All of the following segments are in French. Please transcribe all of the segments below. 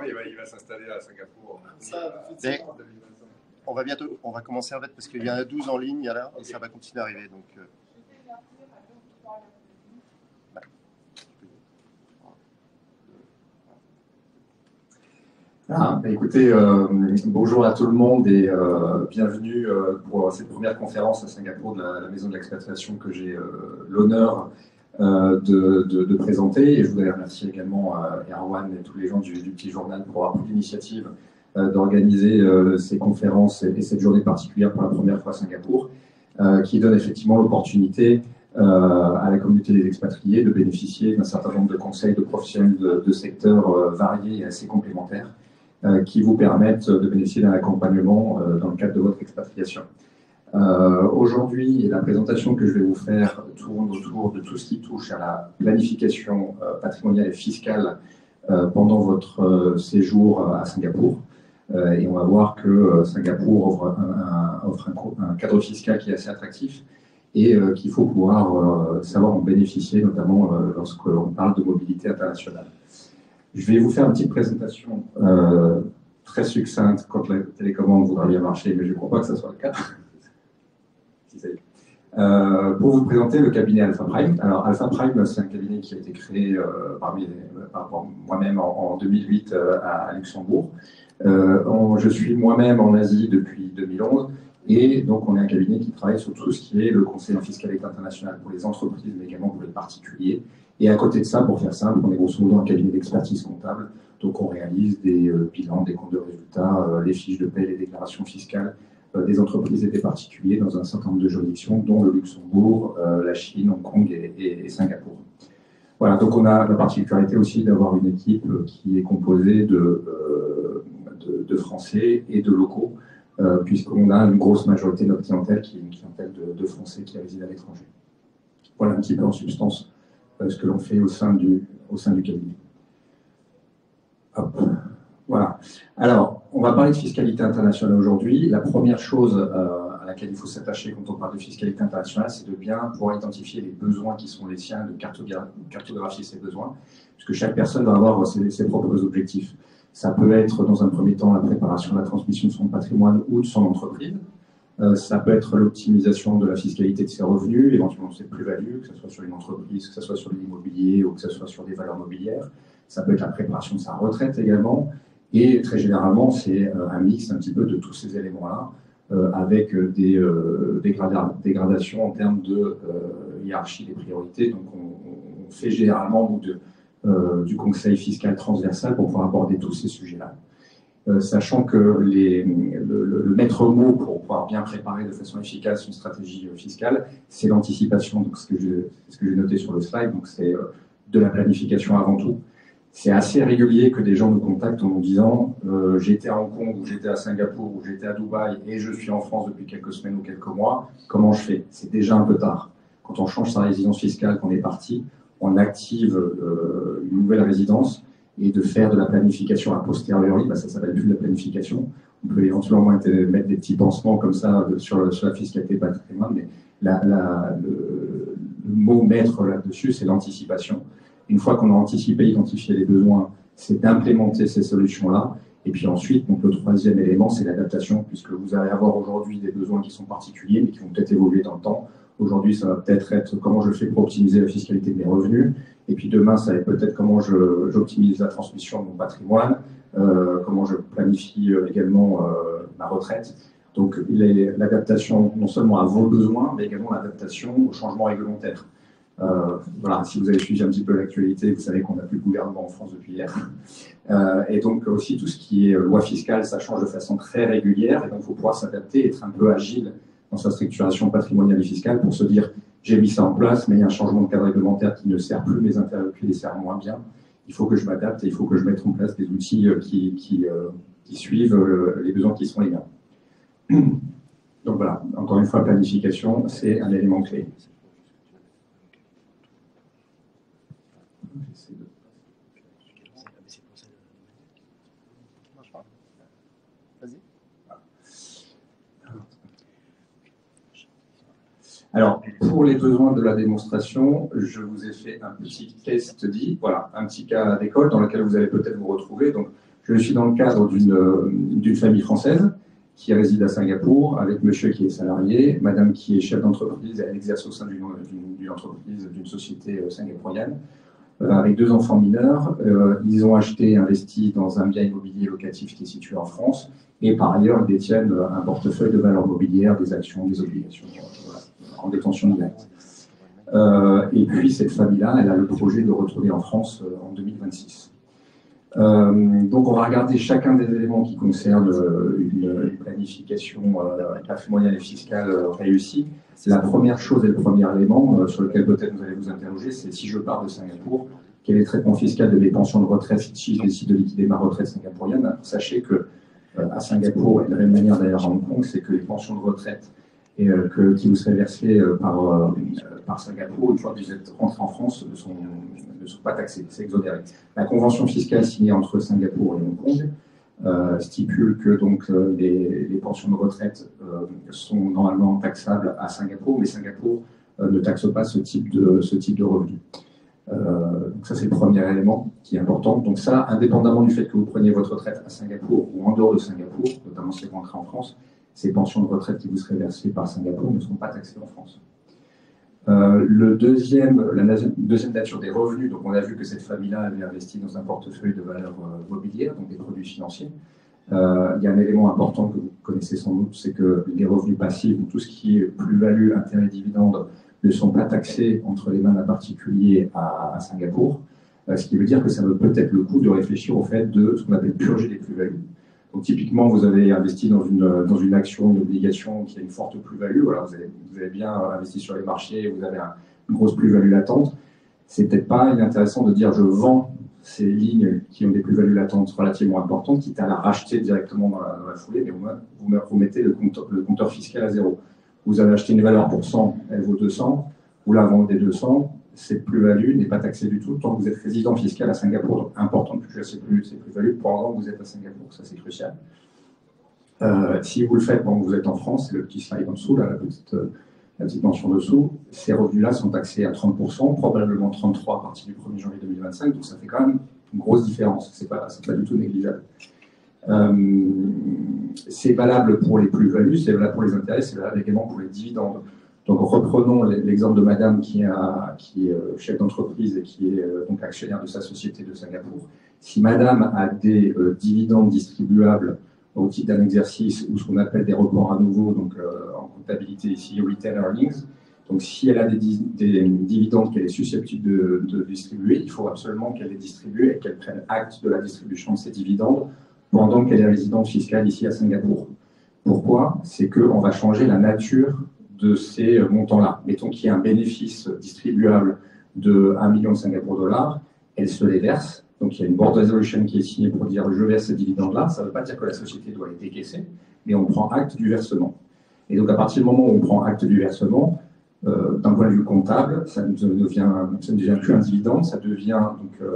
Ouais, il va s'installer à Singapour. On va commencer en fait parce qu'il y en a 12 en ligne là, et ça va continuer à arriver. Donc, écoutez, bonjour à tout le monde et bienvenue pour cette première conférence à Singapour de la Maison de l'Expatriation que j'ai l'honneur de présenter. Et je voudrais remercier également Erwan et tous les gens du Petit Journal pour avoir pris l'initiative d'organiser ces conférences et cette journée particulière pour la première fois à Singapour, qui donne effectivement l'opportunité à la communauté des expatriés de bénéficier d'un certain nombre de conseils de professionnels de secteurs variés et assez complémentaires qui vous permettent de bénéficier d'un accompagnement dans le cadre de votre expatriation. Aujourd'hui, la présentation que je vais vous faire tourne autour de tout ce qui touche à la planification patrimoniale et fiscale pendant votre séjour à Singapour. Et on va voir que Singapour offre un cadre fiscal qui est assez attractif et qu'il faut pouvoir savoir en bénéficier, notamment lorsqu'on parle de mobilité internationale. Je vais vous faire une petite présentation très succincte quand la télécommande voudra bien marcher, mais je ne crois pas que ce soit le cas. Pour vous présenter le cabinet Alpha Prime. Alors Alpha Prime, c'est un cabinet qui a été créé par moi-même en 2008 à Luxembourg. Je suis moi-même en Asie depuis 2011 et donc on est un cabinet qui travaille sur tout ce qui est le conseil en fiscalité internationale pour les entreprises mais également pour les particuliers. Et à côté de ça, pour faire simple, on est grosso modo un cabinet d'expertise comptable. Donc on réalise des bilans, des comptes de résultats, les fiches de paie, les déclarations fiscales des entreprises et des particuliers dans un certain nombre de juridictions, dont le Luxembourg, la Chine, Hong Kong et Singapour. Voilà, donc on a la particularité aussi d'avoir une équipe qui est composée de Français et de locaux, puisqu'on a une grosse majorité de notre clientèle qui est une clientèle de Français qui résident à l'étranger. Voilà un petit peu en substance ce que l'on fait au sein du cabinet. Hop. Voilà. Alors, on va parler de fiscalité internationale aujourd'hui. La première chose à laquelle il faut s'attacher quand on parle de fiscalité internationale, c'est de bien pouvoir identifier les besoins qui sont les siens, de cartographier ces besoins, puisque chaque personne va avoir ses propres objectifs. Ça peut être, dans un premier temps, la préparation de la transmission de son patrimoine ou de son entreprise. Ça peut être l'optimisation de la fiscalité de ses revenus, éventuellement de ses plus-values, que ce soit sur une entreprise, que ce soit sur l'immobilier ou que ce soit sur des valeurs mobilières. Ça peut être la préparation de sa retraite également. Et très généralement, c'est un mix un petit peu de tous ces éléments-là, avec des dégradations en termes de hiérarchie des priorités. Donc, on fait généralement du conseil fiscal transversal pour pouvoir aborder tous ces sujets-là. Sachant que le maître mot pour pouvoir bien préparer de façon efficace une stratégie fiscale, c'est l'anticipation. Donc, ce que j'ai noté sur le slide, donc c'est de la planification avant tout. C'est assez régulier que des gens nous contactent en nous disant j'étais à Hong Kong ou j'étais à Singapour ou j'étais à Dubaï et je suis en France depuis quelques semaines ou quelques mois. Comment je fais? C'est déjà un peu tard. Quand on change sa résidence fiscale, qu'on est parti, on active une nouvelle résidence et de faire de la planification a posteriori, ça s'appelle plus de la planification. On peut éventuellement mettre des petits pansements comme ça sur la fiscalité patrimoine, mais le mot maître là-dessus, c'est l'anticipation. Une fois qu'on a anticipé, identifié les besoins, c'est d'implémenter ces solutions-là. Et puis ensuite, donc le troisième élément, c'est l'adaptation, puisque vous allez avoir aujourd'hui des besoins qui sont particuliers, mais qui vont peut-être évoluer dans le temps. Aujourd'hui, ça va peut-être être comment je fais pour optimiser la fiscalité de mes revenus. Et puis demain, ça va être peut-être comment j'optimise la transmission de mon patrimoine, comment je planifie également ma retraite. Donc l'adaptation non seulement à vos besoins, mais également l'adaptation aux changements réglementaires. Voilà, si vous avez suivi un petit peu l'actualité, vous savez qu'on n'a plus de gouvernement en France depuis hier. Et donc aussi tout ce qui est loi fiscale, ça change de façon très régulière et donc il faut pouvoir s'adapter, être un peu agile dans sa structuration patrimoniale et fiscale pour se dire j'ai mis ça en place, mais il y a un changement de cadre réglementaire qui ne sert plus mes interlocuteurs, les sert moins bien. Il faut que je m'adapte et il faut que je mette en place des outils qui suivent les besoins qui sont les miens. Donc voilà, encore une fois, planification, c'est un élément clé. Alors, pour les besoins de la démonstration, je vous ai fait un petit case study, voilà, un petit cas d'école dans lequel vous allez peut-être vous retrouver. Donc, Je suis dans le cadre d'une famille française qui réside à Singapour, avec monsieur qui est salarié, madame qui est chef d'entreprise, elle exerce au sein d'une entreprise, d'une société singapourienne, avec 2 enfants mineurs. Ils ont acheté, investi dans un bien immobilier locatif qui est situé en France, et par ailleurs, ils détiennent un portefeuille de valeurs mobilières, des actions, des obligations, voilà, en détention directe. Et puis, cette famille-là, elle a le projet de retourner en France en 2026. Donc, on va regarder chacun des éléments qui concernent une planification patrimoniale et fiscale réussie. La première chose et le premier élément sur lequel peut-être vous allez vous interroger, c'est si je pars de Singapour, quel est le traitement fiscal de mes pensions de retraite si je décide de liquider ma retraite singapourienne. Sachez que à Singapour, et de la même manière d'ailleurs à Hong Kong, c'est que les pensions de retraite qui vous seraient versées par Singapour, une fois que vous êtes rentré en France, ne sont pas taxées, c'est exonéré. La convention fiscale signée entre Singapour et Hong Kong stipule que donc, les pensions de retraite sont normalement taxables à Singapour, mais Singapour ne taxe pas ce type de revenus. Donc ça, c'est le premier élément qui est important. Donc ça, indépendamment du fait que vous preniez votre retraite à Singapour ou en dehors de Singapour, notamment si vous rentrez en France, ces pensions de retraite qui vous seraient versées par Singapour ne seront pas taxées en France. La deuxième nature des revenus, donc on a vu que cette famille-là avait investi dans un portefeuille de valeurs mobilières, donc des produits financiers. Il y a un élément important que vous connaissez sans doute, c'est que les revenus passifs, ou tout ce qui est plus-value, intérêt, dividende, ne sont pas taxés entre les mains d'un particulier à Singapour, ce qui veut dire que ça vaut peut-être le coup de réfléchir au fait de ce qu'on appelle purger les plus-values. Donc typiquement, vous avez investi dans une action, une obligation qui a une forte plus-value, voilà, vous avez bien investi sur les marchés, vous avez une grosse plus-value latente. C'est peut-être pas inintéressant de dire je vends ces lignes qui ont des plus-values latentes relativement importantes, quitte à la racheter directement dans la foulée, mais vous mettez le compteur fiscal à 0. Vous avez acheté une valeur pour 100, elle vaut 200, vous la vendez 200, cette plus-value n'est pas taxée du tout tant que vous êtes résident fiscal à Singapour. Donc, important de toucher ces plus-values pendant que vous êtes à Singapour, ça c'est crucial. Si vous le faites pendant que vous êtes en France, c'est le petit slide en dessous, là, la petite mention dessous, ces revenus-là sont taxés à 30%, probablement 33% à partir du 1er janvier 2025, donc ça fait quand même une grosse différence, c'est pas du tout négligeable. C'est valable pour les plus-values, c'est valable pour les intérêts, c'est valable également pour les dividendes. Donc reprenons l'exemple de madame qui est chef d'entreprise et qui est donc actionnaire de sa société de Singapour. Si madame a des dividendes distribuables au titre d'un exercice ou ce qu'on appelle des reports à nouveau, donc en comptabilité ici, retained earnings, donc si elle a des dividendes qu'elle est susceptible de distribuer, il faut absolument qu'elle les distribue et qu'elle prenne acte de la distribution de ces dividendes pendant qu'elle est résidente fiscale ici à Singapour. Pourquoi? C'est qu'on va changer la nature de ces montants-là. Mettons qu'il y a un bénéfice distribuable de 1 million de Singapour dollars, elle se les verse. Donc il y a une board resolution qui est signée pour dire je verse ces dividendes-là. Ça ne veut pas dire que la société doit les décaisser, mais on prend acte du versement. Et donc à partir du moment où on prend acte du versement, d'un point de vue comptable, ça ne devient plus un dividende, ça devient donc,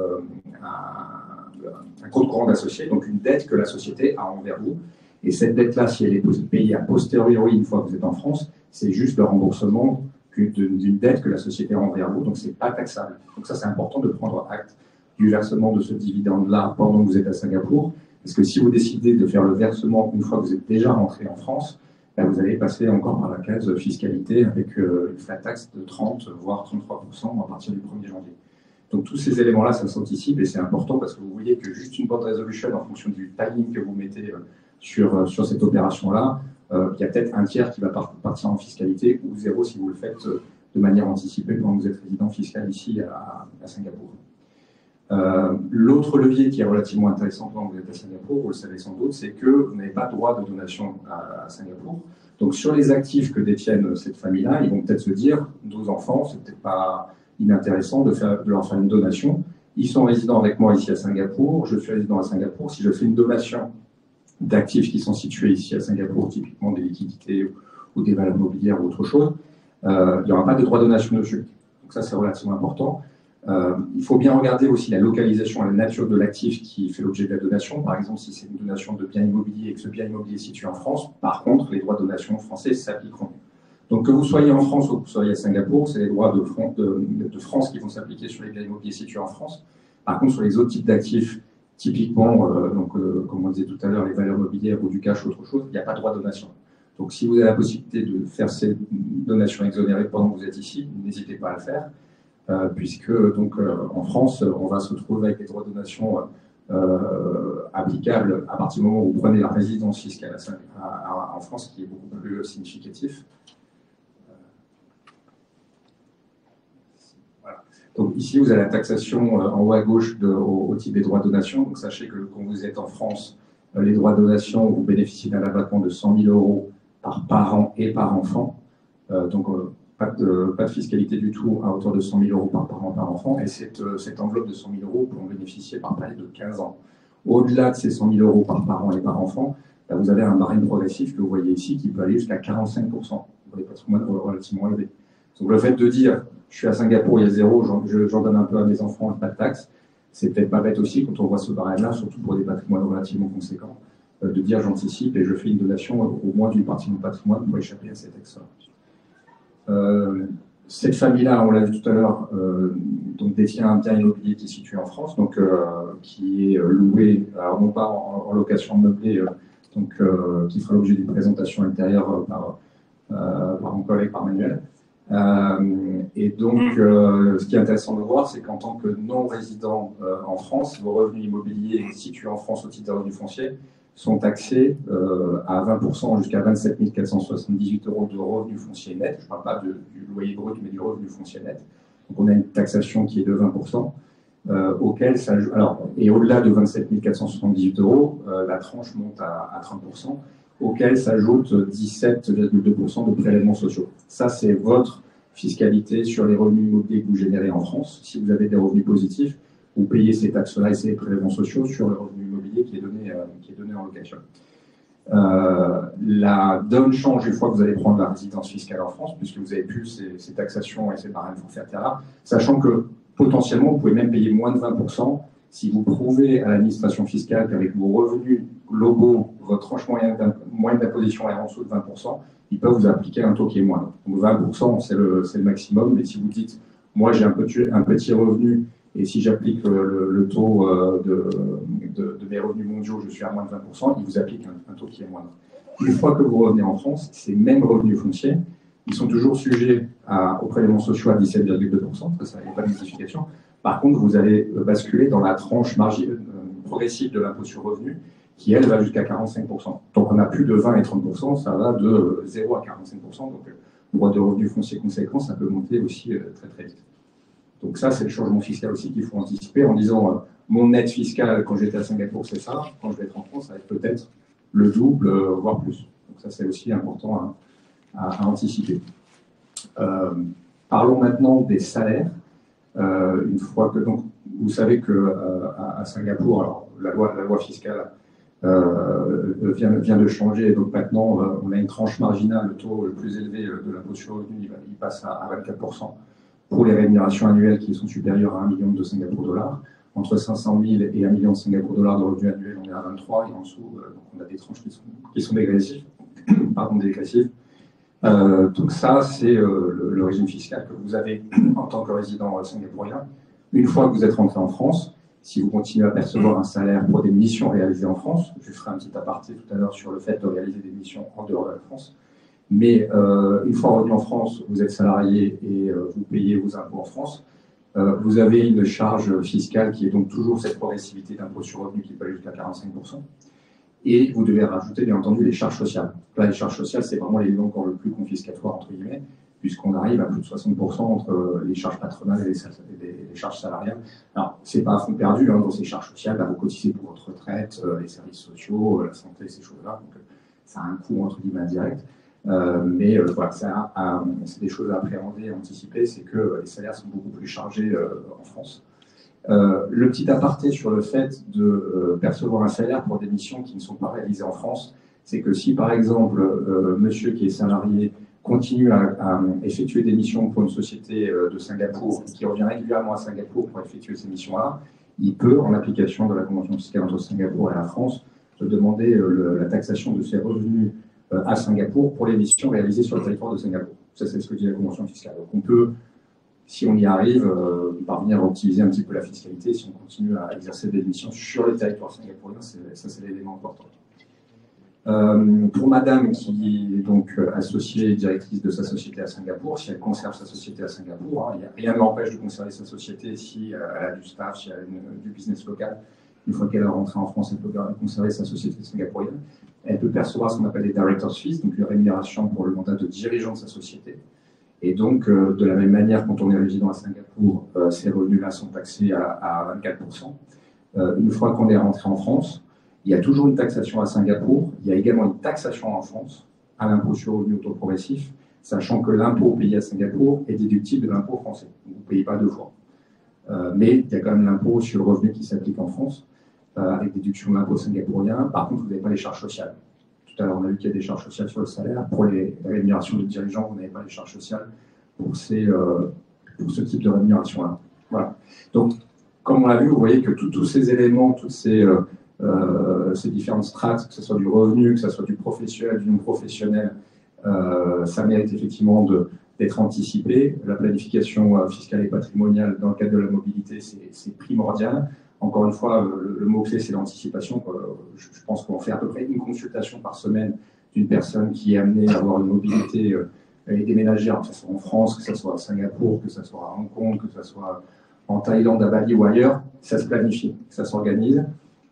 un compte courant d'associé, donc une dette que la société a envers vous. Et cette dette-là, si elle est payée a posteriori une fois que vous êtes en France, c'est juste le remboursement d'une dette que la société a envers vous, donc ce n'est pas taxable. Donc ça, c'est important de prendre acte du versement de ce dividende-là pendant que vous êtes à Singapour, parce que si vous décidez de faire le versement une fois que vous êtes déjà rentré en France, ben vous allez passer encore par la case fiscalité avec une flat tax de 30 voire 33% à partir du 1er janvier. Donc tous ces éléments-là, ça s'anticipe et c'est important parce que vous voyez que juste une board resolution en fonction du timing que vous mettez sur cette opération-là, il y a peut-être un tiers qui va partir en fiscalité ou 0 si vous le faites de manière anticipée quand vous êtes résident fiscal ici à Singapour. L'autre levier qui est relativement intéressant quand vous êtes à Singapour, vous le savez sans doute, c'est que vous n'avez pas droit de donation à Singapour. Donc sur les actifs que détiennent cette famille-là, ils vont peut-être se dire, 12 enfants, c'est peut-être pas inintéressant de leur faire une donation. Ils sont résidents avec moi ici à Singapour, je suis résident à Singapour. Si je fais une donation d'actifs qui sont situés ici à Singapour, typiquement des liquidités ou des valeurs mobilières ou autre chose, il n'y aura pas de droit de donation dessus. Donc ça, c'est relativement important. Il faut bien regarder aussi la localisation et la nature de l'actif qui fait l'objet de la donation. Par exemple, si c'est une donation de bien immobilier et que ce bien immobilier est situé en France, par contre, les droits de donation français s'appliqueront. Donc que vous soyez en France ou que vous soyez à Singapour, c'est les droits de France qui vont s'appliquer sur les biens immobiliers situés en France. Par contre, sur les autres types d'actifs, Typiquement, comme on disait tout à l'heure, les valeurs mobilières ou du cash ou autre chose, il n'y a pas de droit de donation. Donc, si vous avez la possibilité de faire ces donations exonérées pendant que vous êtes ici, n'hésitez pas à le faire, puisque en France, on va se retrouver avec les droits de donation applicables à partir du moment où vous prenez la résidence fiscale en France, qui est beaucoup plus significatif. Voilà. Donc ici, vous avez la taxation en haut à gauche au type des droits de donation. Donc sachez que quand vous êtes en France, les droits de donation, vous bénéficiez d'un abattement de 100 000 € par parent et par enfant. Pas de fiscalité du tout à hauteur de 100 000 € par parent par enfant. Et cette enveloppe de 100 000 € peut en bénéficier par palier de 15 ans. Au-delà de ces 100 000 € par parent et par enfant, vous avez un barème progressif que vous voyez ici qui peut aller jusqu'à 45% pour les patrimoines relativement élevés. Donc le fait de dire je suis à Singapour, il y a zéro, j'en donne un peu à mes enfants, pas de taxes, c'est peut-être pas bête aussi quand on voit ce barème-là, surtout pour des patrimoines relativement conséquents, de dire j'anticipe et je fais une donation au moins d'une partie de mon patrimoine pour échapper à cette taxe-là. Cette famille-là, on l'a vu tout à l'heure, détient un bien immobilier qui est situé en France, qui est loué, alors non pas en location meublée, qui fera l'objet d'une présentation ultérieure par mon collègue, par Manuel. Ce qui est intéressant de voir, c'est qu'en tant que non-résident en France, vos revenus immobiliers situés en France au titre des revenus fonciers sont taxés à 20% jusqu'à 27 478 € de revenus fonciers nets. Je ne parle pas du loyer brut, mais du revenu foncier net. Donc on a une taxation qui est de 20%, auquel s'ajoute. Et au-delà de 27 478 €, la tranche monte à 30%, auquel s'ajoute 17,2% de prélèvements sociaux. Ça, c'est votre fiscalité sur les revenus immobiliers que vous générez en France. Si vous avez des revenus positifs, vous payez ces taxes-là et ces prélèvements sociaux sur le revenu immobilier qui est donné en location. La donne change une fois que vous allez prendre la résidence fiscale en France, puisque vous avez plus ces taxations et ces barèmes forfaitaires-là, sachant que potentiellement, vous pouvez même payer moins de 20% si vous prouvez à l'administration fiscale qu'avec vos revenus globaux, votre tranche moyenne d'imposition est en dessous de 20%, ils peuvent vous appliquer un taux qui est moindre. Donc 20%, c'est le maximum, mais si vous dites, moi j'ai un petit revenu, et si j'applique le taux de mes revenus mondiaux, je suis à moins de 20%, ils vous appliquent un taux qui est moindre. Une fois que vous revenez en France, ces mêmes revenus fonciers, ils sont toujours sujets aux prélèvements sociaux à 17,2%, ça n'est pas de modification. Par contre, vous allez basculer dans la tranche progressive de l'impôt sur revenu, qui, elle, va jusqu'à 45%. Donc, on a plus de 20 et 30%, ça va de 0 à 45%. Donc, le droit de revenu foncier conséquent, ça peut monter aussi très, très vite. Donc, ça, c'est le changement fiscal aussi qu'il faut anticiper en disant mon net fiscal, quand j'étais à Singapour, c'est ça. Quand je vais être en France, ça va être peut-être le double, voire plus. Donc, ça, c'est aussi important à anticiper. Parlons maintenant des salaires. Une fois que, donc, vous savez qu'à Singapour, alors, la loi fiscale vient de changer, et donc maintenant on a une tranche marginale, le taux le plus élevé de l'impôt sur le revenu, il passe à 24% pour les rémunérations annuelles qui sont supérieures à 1 million de Singapour dollars. Entre 500 000 et 1 million de Singapour dollars de revenus annuels, on est à 23, et en dessous, donc on a des tranches qui sont dégressives. Donc ça, c'est le régime fiscal que vous avez en tant que résident singapourien. Une fois que vous êtes rentré en France, si vous continuez à percevoir un salaire pour des missions réalisées en France, je ferai un petit aparté tout à l'heure sur le fait de réaliser des missions en dehors de la France, mais une fois revenu en France, vous êtes salarié et vous payez vos impôts en France, vous avez une charge fiscale qui est donc toujours cette progressivité d'impôt sur revenu qui peut aller jusqu'à 45%. Et vous devez rajouter, bien entendu, les charges sociales. Là, les charges sociales, c'est vraiment l'élément encore le plus confiscatoire, entre guillemets, puisqu'on arrive à plus de 60% entre les charges patronales et les charges salariales. Alors, ce n'est pas à fond perdu, dans ces charges sociales, vous cotisez pour votre retraite, les services sociaux, la santé, ces choses-là. Donc, ça a un coût, entre guillemets, indirect. Mais voilà, c'est des choses à appréhender, à anticiper, c'est que les salaires sont beaucoup plus chargés en France. Le petit aparté sur le fait de percevoir un salaire pour des missions qui ne sont pas réalisées en France, c'est que si par exemple monsieur qui est salarié continue à effectuer des missions pour une société de Singapour, qui revient régulièrement à Singapour pour effectuer ces missions-là, il peut, en application de la convention fiscale entre Singapour et la France, demander la taxation de ses revenus à Singapour pour les missions réalisées sur le territoire de Singapour. Ça, c'est ce que dit la convention fiscale. Donc on peut si on y arrive, parvenir à optimiser un petit peu la fiscalité, si on continue à exercer des missions sur le territoire singapourien, ça c'est l'élément important. Pour madame qui est donc associée et directrice de sa société à Singapour, si elle conserve sa société à Singapour, hein, rien ne l'empêche de conserver sa société si elle a du staff, si elle a du business local. Une fois qu'elle est rentrée en France, elle peut conserver sa société singapourienne. Elle peut percevoir ce qu'on appelle les director's fees, donc une rémunération pour le mandat de dirigeant de sa société. Et donc, de la même manière, quand on est résident à Singapour, ces revenus-là sont taxés à 24%. Une fois qu'on est rentré en France, il y a toujours une taxation à Singapour. Il y a également une taxation en France à l'impôt sur le revenu autoprogressif, sachant que l'impôt payé à Singapour est déductible de l'impôt français. Vous ne payez pas deux fois. Mais il y a quand même l'impôt sur le revenu qui s'applique en France, avec déduction de l'impôt singapourien. Par contre, vous n'avez pas les charges sociales. Tout à l'heure, on a vu qu'il y a des charges sociales sur le salaire. Pour les rémunérations de dirigeants, vous n'avez pas les charges sociales pour ce type de rémunération-là. Voilà. Donc, comme on l'a vu, vous voyez que tous ces éléments, toutes ces différentes strates, que ce soit du revenu, que ce soit du professionnel, du non professionnel, ça mérite effectivement d'être anticipé. La planification fiscale et patrimoniale dans le cadre de la mobilité, c'est primordial. Encore une fois, le mot-clé, c'est l'anticipation. Je pense qu'on fait à peu près une consultation par semaine d'une personne qui est amenée à avoir une mobilité et déménager, que ce soit en France, que ce soit à Singapour, que ce soit à Hong Kong, que ce soit en Thaïlande, à Bali ou ailleurs. Ça se planifie, ça s'organise.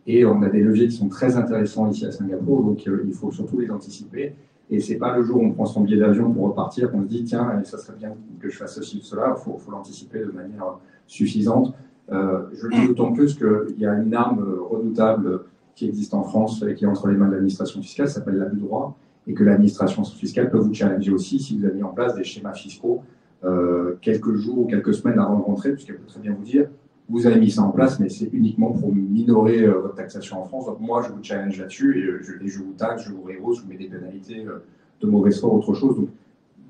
Et on a des leviers qui sont très intéressants ici à Singapour, donc il faut surtout les anticiper. Et ce n'est pas le jour où on prend son billet d'avion pour repartir qu'on se dit, tiens, ça serait bien que je fasse ceci ou cela. Il faut l'anticiper de manière suffisante. Je le dis d'autant plus qu'il y a une arme redoutable qui existe en France et qui est entre les mains de l'administration fiscale, ça s'appelle l'abus de droit, et que l'administration fiscale peut vous challenger aussi si vous avez mis en place des schémas fiscaux quelques jours ou quelques semaines avant de rentrer, puisqu'elle peut très bien vous dire, vous avez mis ça en place, mais c'est uniquement pour minorer votre taxation en France. Donc moi, je vous challenge là-dessus et je vous taxe, je vous rehausse, je vous mets des pénalités de mauvaise foi, autre chose. Donc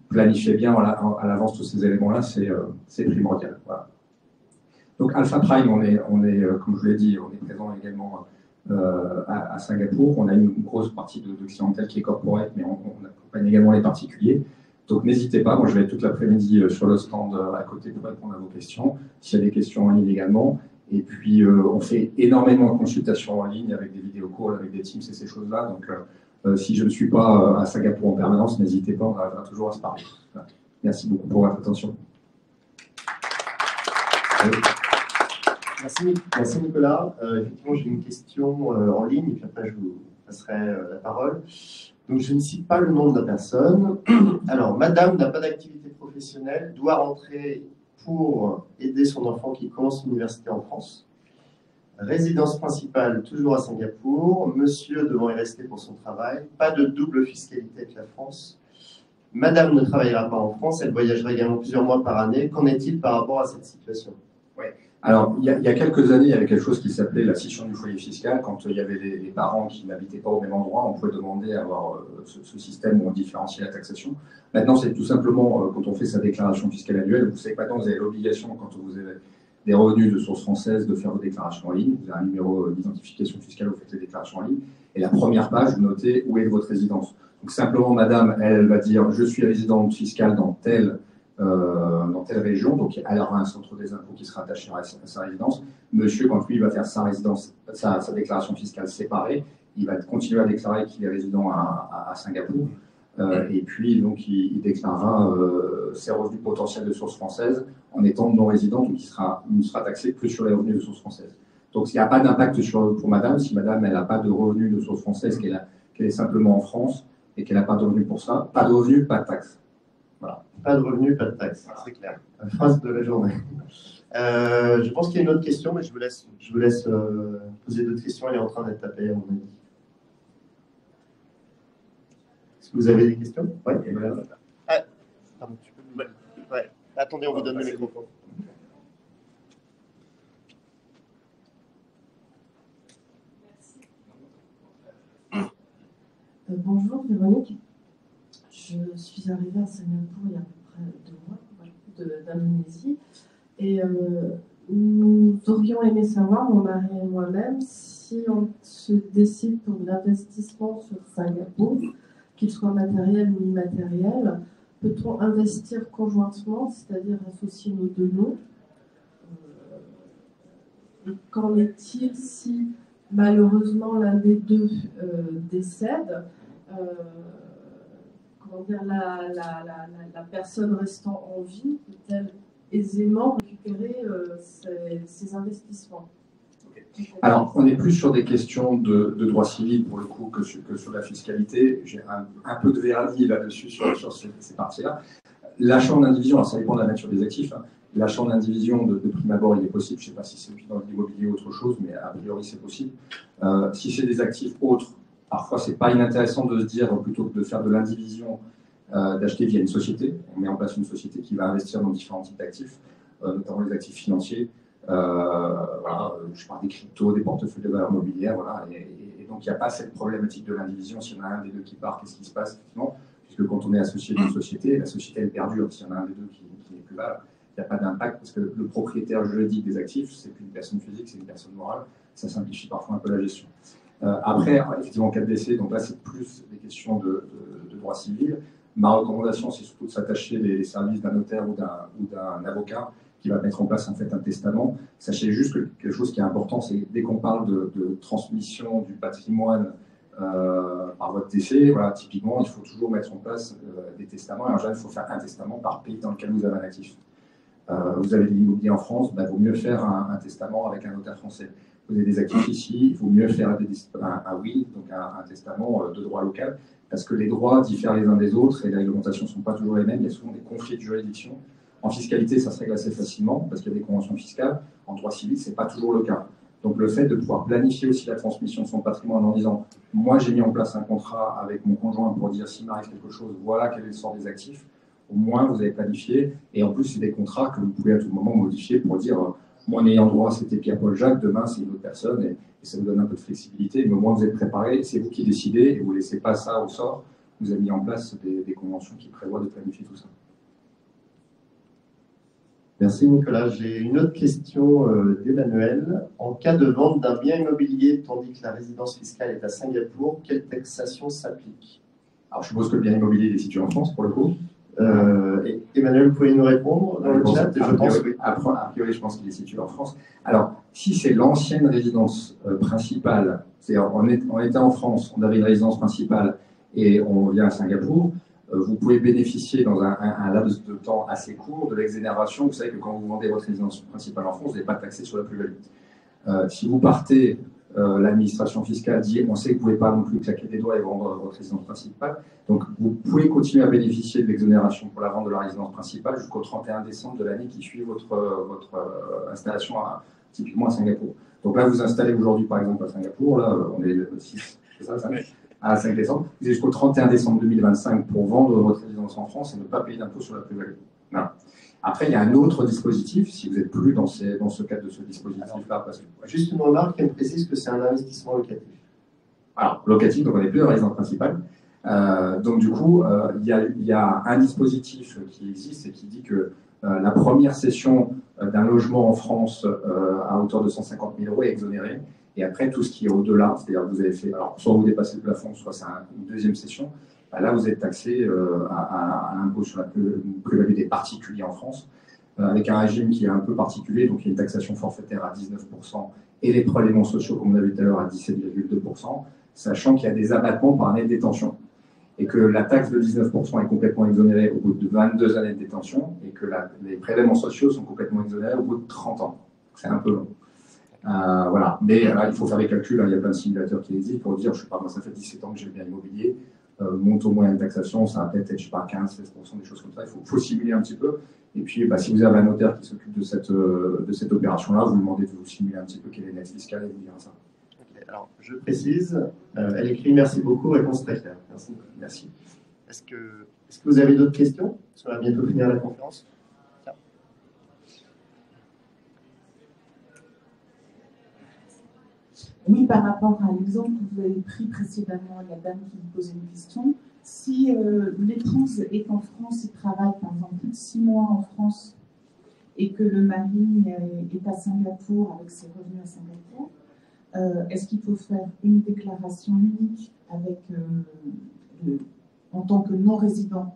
planifiez bien à l'avance tous ces éléments-là, c'est primordial. Voilà. Donc Alpha Prime, on est, comme je vous l'ai dit, on est présent également à Singapour. On a une grosse partie de clientèle qui est corporate, mais on accompagne également les particuliers. Donc n'hésitez pas, moi je vais être toute l'après-midi sur le stand à côté pour répondre à vos questions, s'il y a des questions en ligne également. Et puis on fait énormément de consultations en ligne avec des vidéos calls, avec des Teams et ces choses-là. Donc si je ne suis pas à Singapour en permanence, n'hésitez pas, on arrivera toujours à se parler. Voilà. Merci beaucoup pour votre attention. Merci Nicolas. Effectivement, j'ai une question en ligne et puis après je vous passerai la parole. Donc je ne cite pas le nom de la personne. Alors, madame n'a pas d'activité professionnelle, doit rentrer pour aider son enfant qui commence l'université en France. Résidence principale toujours à Singapour. Monsieur devant y rester pour son travail. Pas de double fiscalité avec la France. Madame ne travaillera pas en France, elle voyagera également plusieurs mois par année. Qu'en est-il par rapport à cette situation? Alors, il y a quelques années, il y avait quelque chose qui s'appelait la scission du foyer fiscal. Quand il y avait les parents qui n'habitaient pas au même endroit, on pouvait demander à avoir ce système où on différenciait la taxation. Maintenant, c'est tout simplement, quand on fait sa déclaration fiscale annuelle, vous savez que maintenant, vous avez l'obligation, quand vous avez des revenus de source française, de faire vos déclarations en ligne. Vous avez un numéro d'identification fiscale, vous faites les déclarations en ligne. Et la première page, vous notez où est votre résidence. Donc, simplement, madame, elle va dire, je suis résidente fiscale dans telle région, donc elle aura un centre des impôts qui sera attaché à sa résidence. Monsieur, quand lui va faire sa résidence, sa déclaration fiscale séparée, il va continuer à déclarer qu'il est résident à Singapour, et puis donc il déclarera ses revenus potentiels de source française en étant non résident, donc il ne sera taxé que sur les revenus de source française. Donc il n'y a pas d'impact pour madame, si madame elle n'a pas de revenus de source française, qu'elle est simplement en France et qu'elle n'a pas de revenus pour ça, pas de revenus, pas de taxes. Voilà. Pas de revenus, pas de taxes, c'est clair. La phrase de la journée. Je pense qu'il y a une autre question, mais je vous laisse poser d'autres questions. Elle est en train d'être tapée, à mon avis. Est-ce que vous avez des questions? Oui. Ah, pardon, tu peux... ouais. Attendez, on vous donne le micro. Bonjour Véronique. Je suis arrivée à Singapour il y a à peu près 2 mois d'Indonésie et nous aurions aimé savoir, mon mari et moi-même, si on se décide pour l'investissement sur Singapour, qu'il soit matériel ou immatériel, peut-on investir conjointement, c'est-à-dire associer nos deux noms? Qu'en est-il si malheureusement l'un des deux décède? Comment dire, la personne restant en vie peut-elle aisément récupérer ses investissements? Alors, on est plus sur des questions de droit civil pour le coup que sur la fiscalité. J'ai un peu de vernis là-dessus sur ces parties-là. L'achat en indivision, alors ça dépend de la nature des actifs. Hein. L'achat en indivision de prime abord, il est possible. Je ne sais pas si c'est dans l'immobilier ou autre chose, mais a priori c'est possible. Si c'est des actifs autres, parfois c'est pas inintéressant de se dire, plutôt que de faire de l'indivision, d'acheter via une société. On met en place une société qui va investir dans différents types d'actifs, notamment les actifs financiers. Voilà, je parle des cryptos, des portefeuilles de valeurs mobilières, voilà, et donc il n'y a pas cette problématique de l'indivision. S'il y en a un des deux qui part, qu'est-ce qui se passe effectivement? Puisque quand on est associé d'une société, la société elle perdure. S'il y en a un des deux qui n'est plus là, il n'y a pas d'impact parce que le propriétaire juridique des actifs, c'est plus une personne physique, c'est une personne morale. Ça simplifie parfois un peu la gestion. Après, effectivement, en cas de décès, donc là c'est plus des questions de droit civil. Ma recommandation, c'est surtout de s'attacher les services d'un notaire ou d'un avocat qui va mettre en place en fait un testament. Sachez juste que quelque chose qui est important, c'est dès qu'on parle de transmission du patrimoine par votre décès, voilà, typiquement, il faut toujours mettre en place des testaments. Et en général, il faut faire un testament par pays dans lequel vous avez un actif. Vous avez de l'immobilier en France, il vaut mieux faire un testament avec un notaire français. Vous avez des actifs ici, il vaut mieux faire un will, donc un testament de droit local, parce que les droits diffèrent les uns des autres et les réglementations ne sont pas toujours les mêmes. Il y a souvent des conflits de juridiction. En fiscalité, ça se règle assez facilement parce qu'il y a des conventions fiscales. En droit civil, ce n'est pas toujours le cas. Donc le fait de pouvoir planifier aussi la transmission de son patrimoine en disant « moi j'ai mis en place un contrat avec mon conjoint pour dire s'il m'arrive quelque chose, voilà quel est le sort des actifs », au moins vous avez planifié. Et en plus, c'est des contrats que vous pouvez à tout moment modifier pour dire « mon ayant droit c'était Pierre-Paul Jacques, demain c'est une autre personne » et ça vous donne un peu de flexibilité. Mais au moins vous êtes préparé, c'est vous qui décidez et vous ne laissez pas ça au sort. Vous avez mis en place des conventions qui prévoient de planifier tout ça. Merci Nicolas. J'ai une autre question d'Emmanuel. En cas de vente d'un bien immobilier tandis que la résidence fiscale est à Singapour, quelle taxation s'applique? Alors je suppose que le bien immobilier est situé en France pour le coup. Emmanuel, vous pouvez nous répondre dans le chat? A priori, je pense qu'il est situé en France. Alors, si c'est l'ancienne résidence principale, c'est-à-dire on était en France, on avait une résidence principale et on vient à Singapour, vous pouvez bénéficier dans un laps de temps assez court de l'exonération. Vous savez que quand vous vendez votre résidence principale en France, vous n'êtes pas taxé sur la plus-value. Si vous partez, l'administration fiscale dit on sait que vous ne pouvez pas non plus claquer des doigts et vendre votre résidence principale. Donc vous pouvez continuer à bénéficier de l'exonération pour la vente de la résidence principale jusqu'au 31 décembre de l'année qui suit votre installation typiquement à Singapour. Donc là, vous installez aujourd'hui par exemple à Singapour, là on est le 6, c'est ça, 5 décembre, vous avez jusqu'au 31 décembre 2025 pour vendre votre résidence en France et ne pas payer d'impôt sur la plus-value. Voilà. Après, il y a un autre dispositif, si vous n'êtes plus dans ce cadre de ce dispositif-là. Juste une remarque, elle précise que c'est un investissement locatif. Alors, locatif, donc on n'est plus en résidence principale. Donc du coup, il y a un dispositif qui existe et qui dit que la première cession d'un logement en France à hauteur de 150 000 € est exonérée. Et après, tout ce qui est au-delà, c'est-à-dire que vous avez fait, alors soit vous dépassez le plafond, soit c'est une deuxième cession, là vous êtes taxé à l'impôt sur la plus-value des particuliers en France, avec un régime qui est un peu particulier, donc il y a une taxation forfaitaire à 19% et les prélèvements sociaux, comme on a vu tout à l'heure, à 17,2%, sachant qu'il y a des abattements par année de détention. Et que la taxe de 19% est complètement exonérée au bout de 22 années de détention, et que les prélèvements sociaux sont complètement exonérés au bout de 30 ans. C'est un peu long. Voilà. Mais il faut faire des calculs, hein. Il y a plein de simulateurs qui existent pour dire, je sais pas, moi ça fait 17 ans que j'ai le bien immobilier, mon taux moyen de taxation, ça va peut-être être, je sais pas, 15-16%, des choses comme ça. Il faut simuler un petit peu. Et puis, si vous avez un notaire qui s'occupe de cette opération-là, vous lui demandez de vous simuler un petit peu quelle est l'aide fiscale et vous dira ça. Okay, alors, je précise, elle écrit « Merci beaucoup, réponse très claire ». Merci. Merci. Est-ce que vous avez d'autres questions? Parce qu'on va bientôt finir la conférence. Tiens. Oui, par rapport à l'exemple que vous avez pris précédemment, la dame qui vous posait une question, si l'épouse est en France et travaille par exemple plus de 6 mois en France et que le mari est à Singapour avec ses revenus à Singapour, est-ce qu'il faut faire une déclaration unique avec en tant que non-résident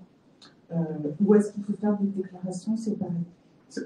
Ou est-ce qu'il faut faire des déclarations séparées?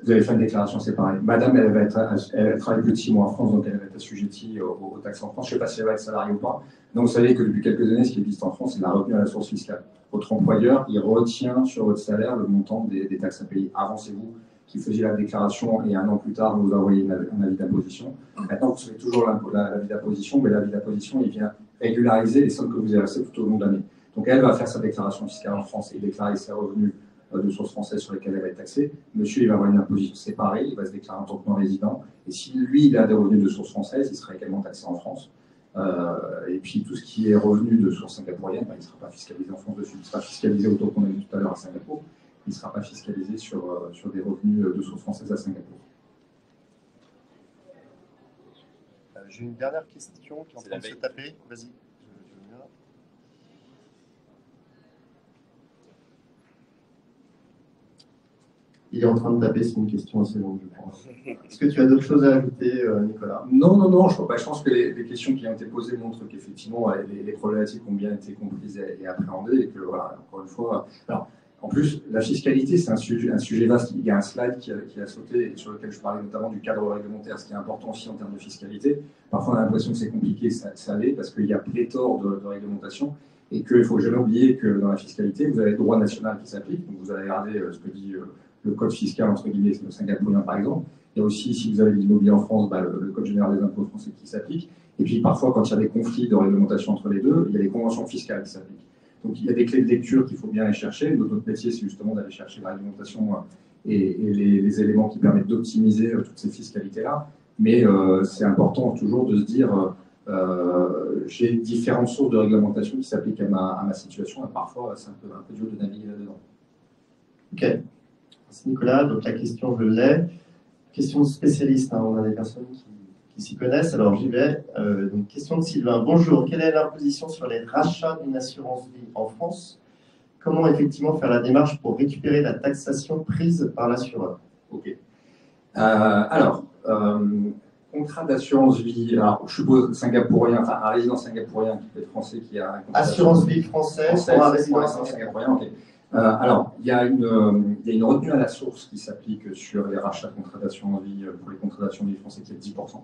Vous allez faire une déclaration séparée. Madame, elle travaille plus de 6 mois en France, donc elle va être assujettie aux taxes en France. Je ne sais pas si elle va être salariée ou pas. Donc vous savez que depuis quelques années, ce qui existe en France, c'est la retenue à la source fiscale. Votre employeur, il retient sur votre salaire le montant des taxes à payer. Avant, c'est vous qui faisiez la déclaration et 1 an plus tard, vous envoyez un avis d'imposition. Maintenant, vous savez toujours l'avis d'imposition, mais l'avis d'imposition, il vient régulariser les sommes que vous avez versées tout au long de l'année. Donc elle va faire sa déclaration fiscale en France et déclarer ses revenus de source française sur lesquels elle va être taxée. Monsieur, il va avoir une imposition séparée, il va se déclarer en tant que non-résident. Et si lui, il a des revenus de source française, il sera également taxé en France. Et puis tout ce qui est revenu de source singapourienne, il ne sera pas fiscalisé en France dessus. Il sera fiscalisé au taux qu'on a vu tout à l'heure à Singapour. Il ne sera pas fiscalisé sur des revenus de source française à Singapour. J'ai une dernière question qui est en train de se taper. Vas-y. Il est en train de taper, c'est une question assez longue, je pense. Est-ce que tu as d'autres choses à ajouter, Nicolas? Non. Je pense que les questions qui ont été posées montrent qu'effectivement, les problématiques ont bien été comprises et appréhendées. Et que, voilà, encore une fois. Alors, en plus, la fiscalité, c'est un sujet vaste. Il y a un slide qui a sauté, sur lequel je parlais notamment du cadre réglementaire, ce qui est important aussi en termes de fiscalité. Parfois, on a l'impression que c'est compliqué, ça l'est, parce qu'il y a pléthore de réglementations. Et qu'il ne faut jamais oublier que dans la fiscalité, vous avez le droit national qui s'applique. Donc, vous allez regarder ce que dit le code fiscal, entre guillemets, singapourien, par exemple. Il y a aussi, si vous avez de l'immobilier en France, le code général des impôts français qui s'applique. Et puis, parfois, quand il y a des conflits de réglementation entre les deux, il y a les conventions fiscales qui s'appliquent. Donc, il y a des clés de lecture qu'il faut bien aller chercher. Notre métier, c'est justement d'aller chercher la réglementation et les éléments qui permettent d'optimiser toutes ces fiscalités-là. Mais c'est important toujours de se dire j'ai différentes sources de réglementation qui s'appliquent à ma situation. Et parfois, c'est un peu dur de naviguer là-dedans. Ok. Merci Nicolas. Donc la question, je l'ai. Question de spécialiste, hein. On a des personnes qui s'y connaissent. Alors j'y vais. Donc question de Sylvain. Bonjour. Quelle est l'imposition sur les rachats d'une assurance vie en France? Comment effectivement faire la démarche pour récupérer la taxation prise par l'assureur? Ok. Contrat d'assurance vie. Alors je suppose singapourien, enfin un résident singapourien qui peut être français qui a un contrat assurance vie française pour un résident singapourien. Ok. Alors, il y a une retenue à la source qui s'applique sur les rachats de contrats d'assurance vie pour les contrats d'assurance vie français qui est de 10%.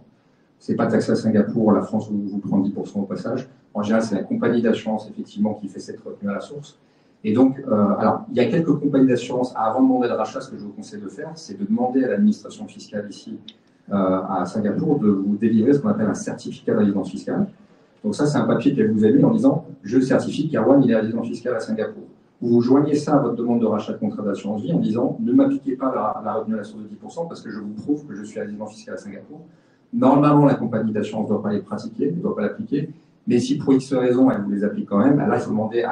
Ce n'est pas taxé à Singapour, la France vous prend 10% au passage. En général, c'est la compagnie d'assurance effectivement qui fait cette retenue à la source. Et donc, alors, il y a quelques compagnies d'assurance, avant de demander le rachat, ce que je vous conseille de faire, c'est de demander à l'administration fiscale ici à Singapour de vous délivrer ce qu'on appelle un certificat de résidence fiscale. Donc ça, c'est un papier qu'elle vous a mis en disant « Je certifie qu'Arwan, il est résident fiscal à Singapour ». Vous joignez ça à votre demande de rachat de contrat d'assurance vie en disant ne m'appliquez pas la retenue à la source de 10% parce que je vous prouve que je suis résident fiscal à Singapour. Normalement, la compagnie d'assurance ne doit pas les pratiquer, ne doit pas l'appliquer, mais si pour X raison elle vous les applique quand même, là il faut demander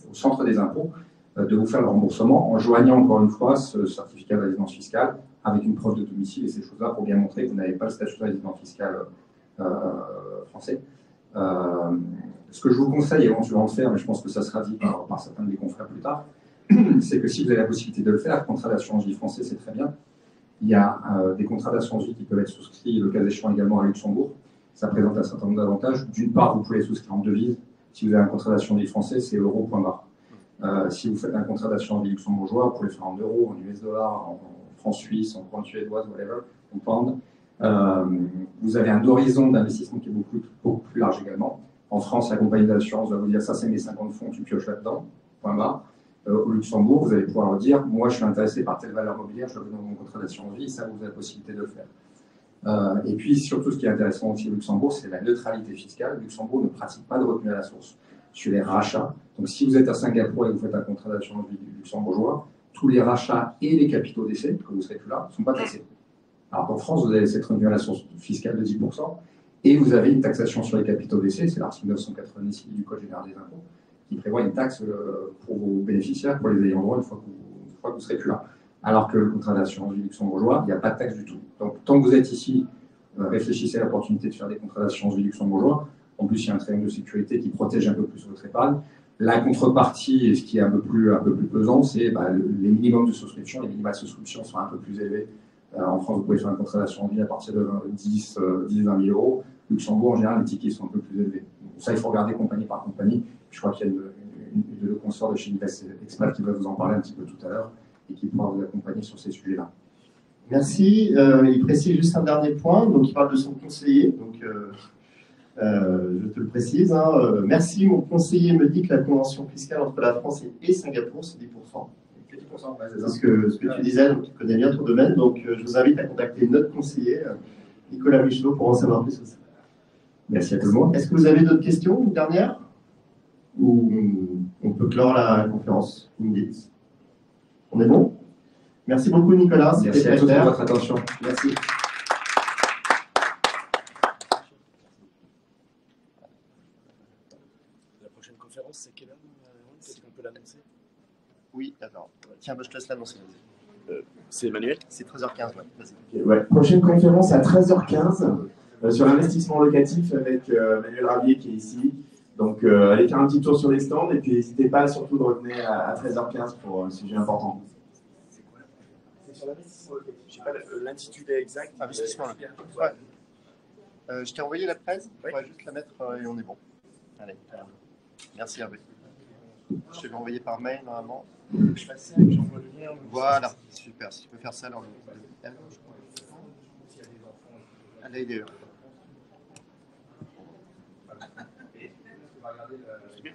au centre des impôts de vous faire le remboursement en joignant encore une fois ce certificat de résidence fiscale avec une preuve de domicile et ces choses-là pour bien montrer que vous n'avez pas le statut de résident fiscal français. Ce que je vous conseille éventuellement de faire, mais je pense que ça sera dit par certains de mes confrères plus tard, c'est que si vous avez la possibilité de le faire, contrat d'assurance vie français, c'est très bien. Il y a des contrats d'assurance vie qui peuvent être souscrits, le cas échéant également à Luxembourg. Ça présente un certain nombre d'avantages. D'une part, vous pouvez souscrire en devise. Si vous avez un contrat d'assurance vie français, c'est euro point barre. Si vous faites un contrat d'assurance vie luxembourgeois, vous pouvez le faire en euros, en US dollars, en francs suisses, en francs suédoises, whatever, en pound. Vous avez un horizon d'investissement qui est beaucoup plus large également. En France, la compagnie d'assurance va vous dire ça, c'est mes 50 fonds, tu pioches là-dedans, point barre. Au Luxembourg, vous allez pouvoir leur dire moi, je suis intéressé par telle valeur mobilière, je veux dans mon contrat d'assurance vie, ça, vous avez la possibilité de le faire. Et puis, surtout, ce qui est intéressant aussi au Luxembourg, c'est la neutralité fiscale. Le Luxembourg ne pratique pas de retenue à la source sur les rachats. Donc, si vous êtes à Singapour et que vous faites un contrat d'assurance vie luxembourgeois, tous les rachats et les capitaux d'essai, que vous ne serez plus là, ne sont pas taxés. Alors qu'en France, vous avez cette retenue à la source fiscale de 10%. Et vous avez une taxation sur les capitaux d'essai, c'est l'article 986 du Code général des impôts, qui prévoit une taxe pour vos bénéficiaires, pour les ayants droit, une fois que vous ne serez plus là. Alors que le contrat d'assurance vie luxembourgeois, il n'y a pas de taxe du tout. Donc, tant que vous êtes ici, réfléchissez à l'opportunité de faire des contrats d'assurance vie luxembourgeois. En plus, il y a un triangle de sécurité qui protège un peu plus votre épargne. La contrepartie, et ce qui est un peu plus pesant, c'est les minimums de souscription. Les minima de souscription sont un peu plus élevés. En France, vous pouvez faire un contrat d'assurance vie à partir de 10-20 000 euros. Luxembourg, en général, les tickets sont un peu plus élevés. Donc, ça, il faut regarder compagnie par compagnie. Je crois qu'il y a une de nos consorts de chez Invest Expat qui va vous en parler un petit peu tout à l'heure et qui pourra vous accompagner sur ces sujets-là. Merci. Il précise juste un dernier point. Donc, il parle de son conseiller. Donc, je te le précise. Merci. Mon conseiller me dit que la convention fiscale entre la France et Singapour, c'est 10%. C'est ce que tu disais. Donc, tu connais bien ton domaine. Donc, je vous invite à contacter notre conseiller, Nicolas Michelot, pour en savoir plus sur ça. Merci à tout le monde. Est-ce que vous avez d'autres questions, une dernière? Ou on peut clore la conférence? Vous me dites. On est bon? Merci beaucoup, Nicolas. Merci à tous pour votre attention. Merci. La prochaine conférence, c'est quelle heure? Peut-être qu'on peut l'annoncer. Oui, d'accord. Tiens, je te laisse l'annoncer. C'est Emmanuel. C'est 13h15, ouais. Vas-y. Ouais. Prochaine conférence à 13h15 sur l'investissement locatif avec Manuel Rabier qui est ici. Donc allez faire un petit tour sur les stands et puis n'hésitez pas surtout de revenir à 13h15 pour un sujet important. C'est quoi? C'est sur l'investissement locatif. Je sais pas l'intitulé exact. Investissement locatif. Ouais. Je t'ai envoyé la presse. Oui. On va juste la mettre et on est bon. Allez. Merci Hervé. Je te l'ai envoyé par mail normalement. Je fais ça, j'envoie le lien. Voilà, super. Si tu peux faire ça, alors. Allez, il est là. Regarder le...